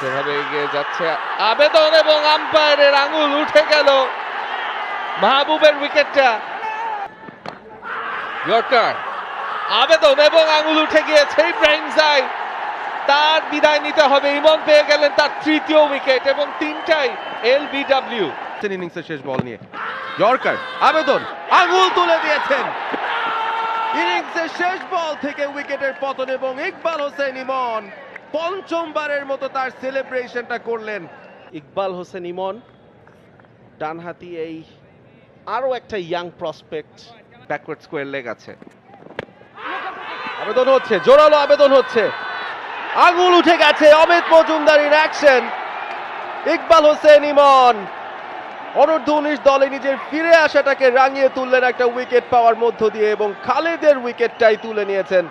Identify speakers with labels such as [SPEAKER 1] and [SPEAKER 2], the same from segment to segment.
[SPEAKER 1] যেভাবে এগিয়ে যাচ্ছে আবেদন এবং আম্পায়ারের আঙুল উঠে গেল মাহবুবের উইকেটটা। ইয়র্কার, আবেদন এবং আঙুল উঠে গিয়েছে ইব্রাহিম জাই। তার বিদায় নিতে হবে। ইমন পেয়ে গেলেন তার তৃতীয় উইকেট এবং তিনটাই এলবিডব্লিউ।
[SPEAKER 2] ইনিংসের শেষ বল নিয়ে ইয়র্কার, আবেদন, আঙুল তুলে দিয়েছেন। ইনিংসের শেষ বল থেকে উইকেটের পতন এবং ইকবাল হোসেন ইমন পঞ্চমবারের মতো তার সেলিব্রেশনটা করলেন।
[SPEAKER 3] ইকবাল হোসেন ইমন ডানহাতি এই আরো একটা young prospect.
[SPEAKER 1] Backward square leg আছে।
[SPEAKER 2] আবেদন হচ্ছে, জোরালো আবেদন হচ্ছে, আঙুল উঠে গেছে। অমিত মজুমদারের অ্যাকশন। ইকবাল হোসেন ইমন অনূর্ধ্ব 19 দলে নিজের ফিরে আসাটাকে রাঙিয়ে তুললেন একটা উইকেট পাওয়ার মধ্য দিয়ে এবং খালেদের উইকেটটাই তুলে নিয়েছেন।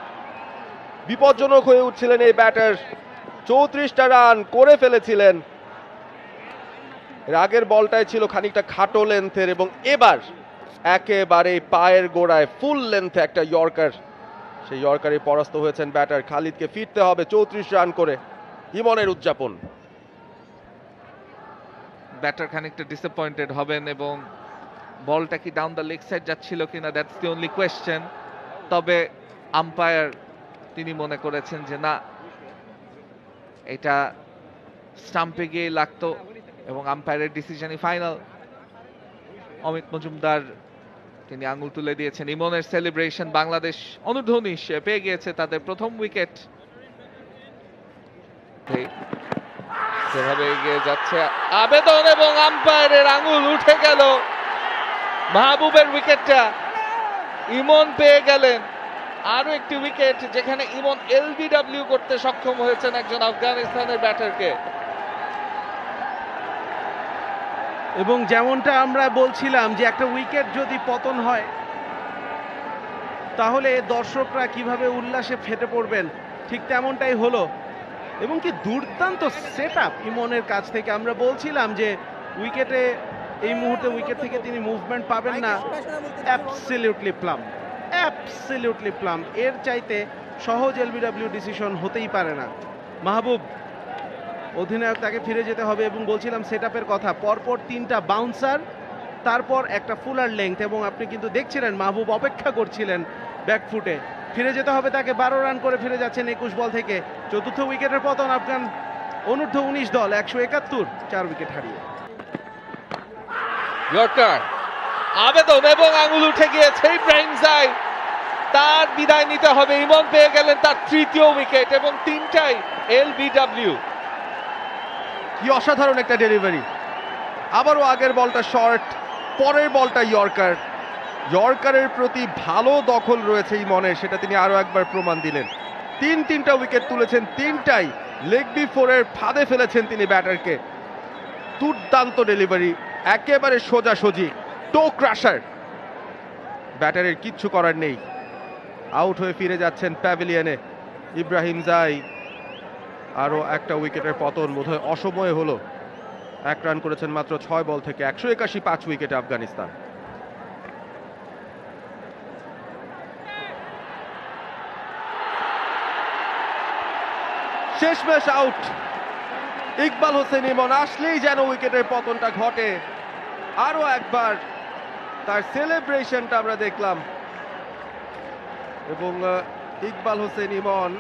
[SPEAKER 2] বিপজ্জনক হয়ে উঠছিলেন এই ব্যাটার। 34টা রান করে ফেলেছিলেন। এর আগের বলটাই ছিল খানিকটা খাটো লেন্থের এবং এবার একেবারে পায়ের গোড়ায় ফুল লেন্থে একটা ইয়র্কার। সেই ইয়র্কারে পরাস্ত হয়েছেন ব্যাটার। খালিদকে ফিরতে হবে 34 রান করে। ইমনের উদযাপন।
[SPEAKER 1] ব্যাটার খানিকটা ডিসঅ্যাপয়েন্টেড হবেন এবং বলটা কি ডাউন দ্য লেগ সাইড যাচ্ছিল কিনা, দ্যাটস দি অনলি কোয়েশ্চেন। তবে আম্পায়ার তিনি মনে করেছেন যে না, এটা স্টাম্পে গিয়ে লাগতো এবং আম্পায়ারের ডিসিশনই ফাইনাল। অমিত মজুমদার তিনি আঙুল তুলে দিয়েছেন। ইমনের সেলিব্রেশন। বাংলাদেশ অনূর্ধ্ব 19 পেয়ে গিয়েছে তাদের প্রথম উইকেট। যেভাবে এগিয়ে যাচ্ছে আবেদন এবং আম্পায়ারের আঙুল উঠে গেল মাহবুবের উইকেটটা। ইমন পেয়ে গেলেন আরো একটি উইকেট, যেখানে ইমন এলবিডব্লিউ করতে সক্ষম হয়েছেন একজন আফগানিস্তানের ব্যাটারকে।
[SPEAKER 3] এবং যেমনটা আমরা বলছিলাম যে একটা উইকেট যদি পতন হয় তাহলে দর্শকরা কিভাবে উল্লাসে ফেটে পড়বেন, ঠিক তেমনটাই হলো। এবং কি দুর্দান্ত সেট আপ ইমনের কাছ থেকে। আমরা বলছিলাম যে উইকেটে এই মুহূর্তে উইকেট থেকে তিনি মুভমেন্ট পাবেন না। Absolutely plum, absolutely plum. এর চাইতে সহজ এলবিডব্লিউ ডিসিশন হতেই পারে না। মাহবুব অধিনায়ক, তাকে ফিরে যেতে হবে এবং বলছিলাম সেট আপের কথা। পরপর 3টা বাউন্সার, তারপর একটা ফুলার লেংথ এবং আপনি কিন্তু দেখছিলেন মাহবুব অপেক্ষা করছিলেন ব্যাকফুটে। ফিরে যেতে হবে তাকে। 12 রান করে ফিরে যাচ্ছেন 21 বল থেকে। চতুর্থ উইকেটের পতন আফগান অনূর্ধ্ব 19 দল 171, 4 উইকেট হারিয়ে।
[SPEAKER 1] ইয়র্কার, আবেদন এবং আঙুল উঠে গিয়েছে ইব্রাহিম জাই। তার বিদায় নিতে হবে। ইমন পেয়ে গেলেন তার তৃতীয় উইকেট এবং তিনটাই এলবিডব্লিউ।
[SPEAKER 2] কি অসাধারণ একটা ডেলিভারি। আবারও আগের বলটা শর্ট, পরের বলটা ইয়র্কার। ইয়র্কারের প্রতি ভালো দখল রয়েছে ইমনের, সেটা তিনি আরো একবার প্রমাণ দিলেন। তিনটা উইকেট তুলেছেন, তিনটাই লেগ বিফোরের ফাঁদে ফেলেছেন তিনি ব্যাটারকে। দুর্দান্ত ডেলিভারি, একেবারে সোজাসুজি টো ক্রাশার। ব্যাটারের কিচ্ছু করার নেই। আউট হয়ে ফিরে যাচ্ছেন প্যাভিলিয়নে ইব্রাহিম জাই। আরো একটা উইকেটের পতন বোধহয় অসময়ে হলো। 1 রান করেছেন মাত্র 6 বল থেকে। 181, 5 উইকেটে আফগানিস্তান। শেষমেশ আউট ইকবাল হোসেন ইমন। আসলেই যেন উইকেটের পতনটা ঘটে। আরো একবার তার সেলিব্রেশনটা আমরা দেখলাম এবং ইকবাল হোসেন ইমন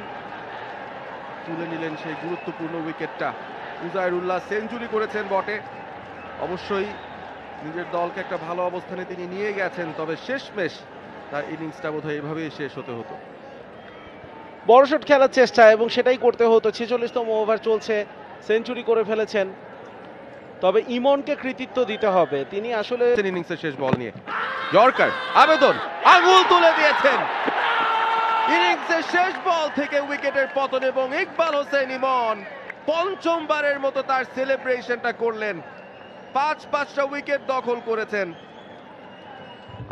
[SPEAKER 2] তুলে নিলেন সেই গুরুত্বপূর্ণ উইকেটটা। উজায়রুল্লাহ সেঞ্চুরি করেছেন বটে, অবশ্যই নিজের দলকে একটা ভালো অবস্থানে তিনি নিয়ে গেছেন, তবে শেষমেশ তার ইনিংসটা বোধহয় এভাবেই শেষ হতে হতো।
[SPEAKER 3] বড় শট খেলার চেষ্টা এবং সেটাই করতে হতো। 46তম ওভার চলছে, সেঞ্চুরি করে ফেলেছেন। তবে ইমনকে কৃতিত্ব দিতে হবে। তিনি আসলে
[SPEAKER 2] ইনিংসের শেষ বল নিয়ে ইয়র্কার, আবেদন, আঙুল তুলে দিয়েছেন। ইনিংসের শেষ বল থেকে উইকেটের পতন এবং ইকবাল হোসেন ইমন পঞ্চমবারের মতো তার সেলিব্রেশনটা করলেন। 5টা উইকেট দখল করেছেন।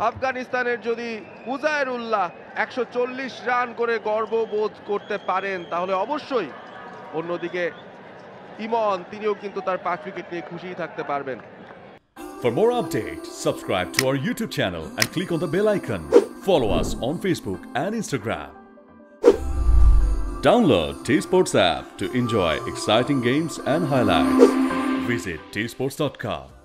[SPEAKER 2] আফগানিস্তানের যদি উজায়রুল্লাহ 140 রান করে গর্ববোধ করতে পারেন, তাহলে অবশ্যই অন্যদিকে ইমন তিনিও কিন্তু তার 5 উইকেট নিয়ে খুশিই থাকতে পারবেন।
[SPEAKER 4] For more updates, subscribe to our YouTube channel and click on the bell icon. Follow us on Facebook and Instagram. Download T Sports app to enjoy exciting games and highlights. Visit tsports.com.